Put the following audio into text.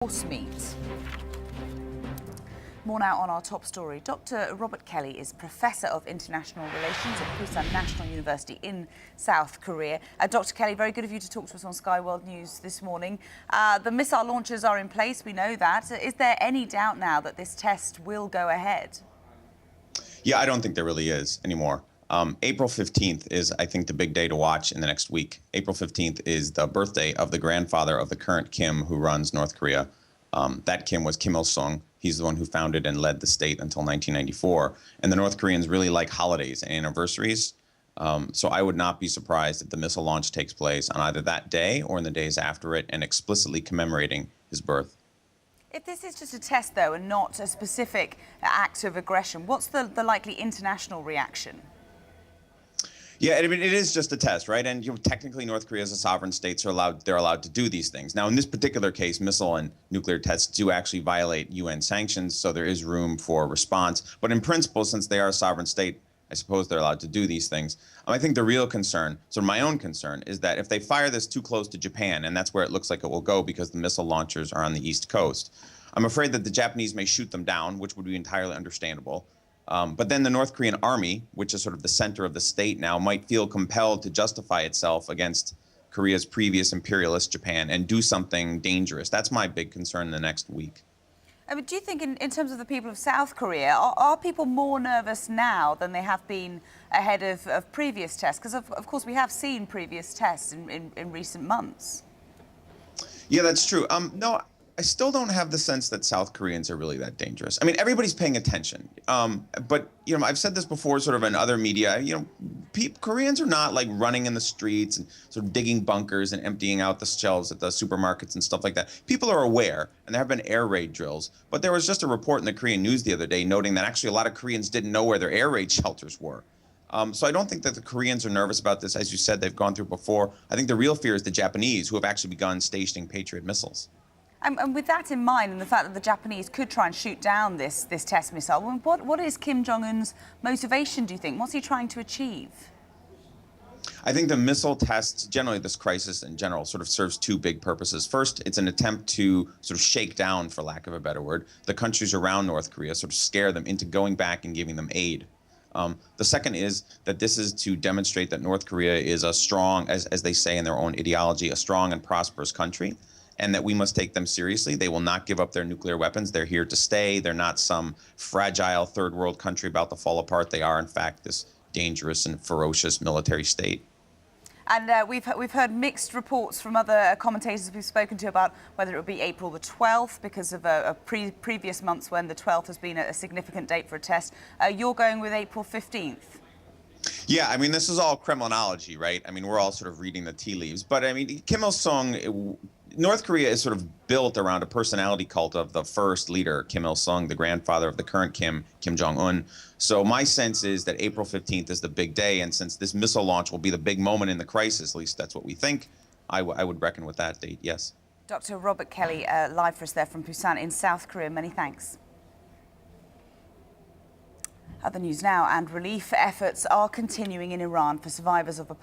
Horse meat. More now on our top story. Dr. Robert Kelly is Professor of International Relations at Busan National University in South Korea. Dr. Kelly, very good of you to talk to us on Sky World News this morning. The missile launchers are in place, we know that. Is there any doubt now that this test will go ahead? Yeah, I don't think there really is anymore. April 15th is, I think, the big day to watch in the next week. April 15th is the birthday of the grandfather of the current Kim who runs North Korea. That Kim was Kim Il-sung. He's the one who founded and led the state until 1994. And the North Koreans really like holidays and anniversaries. So I would not be surprised if the missile launch takes place on either that day or in the days after it and explicitly commemorating his birth. If this is just a test, though, and not a specific act of aggression, what's the likely international reaction? Yeah, I mean, it is just a test, right? And technically, North Korea as a sovereign state, they're allowed to do these things. Now, in this particular case, missile and nuclear tests do actually violate UN sanctions, so there is room for response. But in principle, since they are a sovereign state, I suppose they're allowed to do these things. I think the real concern, so my own concern, is that if they fire this too close to Japan, and that's where it looks like it will go because the missile launchers are on the East Coast, I'm afraid that the Japanese may shoot them down, which would be entirely understandable. But then the North Korean army, which is sort of the center of the state now, might feel compelled to justify itself against Korea's previous imperialist Japan and do something dangerous. That's my big concern in the next week. I mean, do you think, in terms of the people of South Korea, are people more nervous now than they have been ahead of previous tests? Because, of course, we have seen previous tests in recent months. Yeah, that's true. No, I still don't have the sense that South Koreans are really that dangerous. I mean, everybody's paying attention. But, I've said this before sort of in other media, Koreans are not like running in the streets and sort of digging bunkers and emptying out the shelves at the supermarkets and stuff like that. People are aware, and there have been air raid drills. But there was just a report in the Korean news the other day noting that actually a lot of Koreans didn't know where their air raid shelters were. So I don't think that the Koreans are nervous about this. As you said, they've gone through before. I think the real fear is the Japanese, who have actually begun stationing Patriot missiles. And with that in mind, and the fact that the Japanese could try and shoot down this test missile, what is Kim Jong-un's motivation, do you think? What's he trying to achieve? I think the missile tests, generally this crisis in general, sort of serves two big purposes. First, it's an attempt to sort of shake down, for lack of a better word, the countries around North Korea, sort of scare them into going back and giving them aid. The second is that this is to demonstrate that North Korea is a strong, as they say in their own ideology, a strong and prosperous country, and that we must take them seriously. They will not give up their nuclear weapons. They're here to stay. They're not some fragile third world country about to fall apart. They are, in fact, this dangerous and ferocious military state. And we've heard mixed reports from other commentators we've spoken to about whether it would be April the 12th because of previous months when the 12th has been a significant date for a test. You're going with April 15th. Yeah, I mean, this is all Kremlinology, right? I mean, we're all sort of reading the tea leaves. But, I mean, Kim Il-sung, North Korea is sort of built around a personality cult of the first leader, Kim Il-sung, the grandfather of the current Kim Jonguns. So my sense is that April 15th is the big day. And since this missile launch will be the big moment in the crisis, at least that's what we think, I would reckon with that date, yes. Dr. Robert Kelly, live for us there from Busan in South Korea. Many thanks. Other news now, and relief efforts are continuing in Iran for survivors of a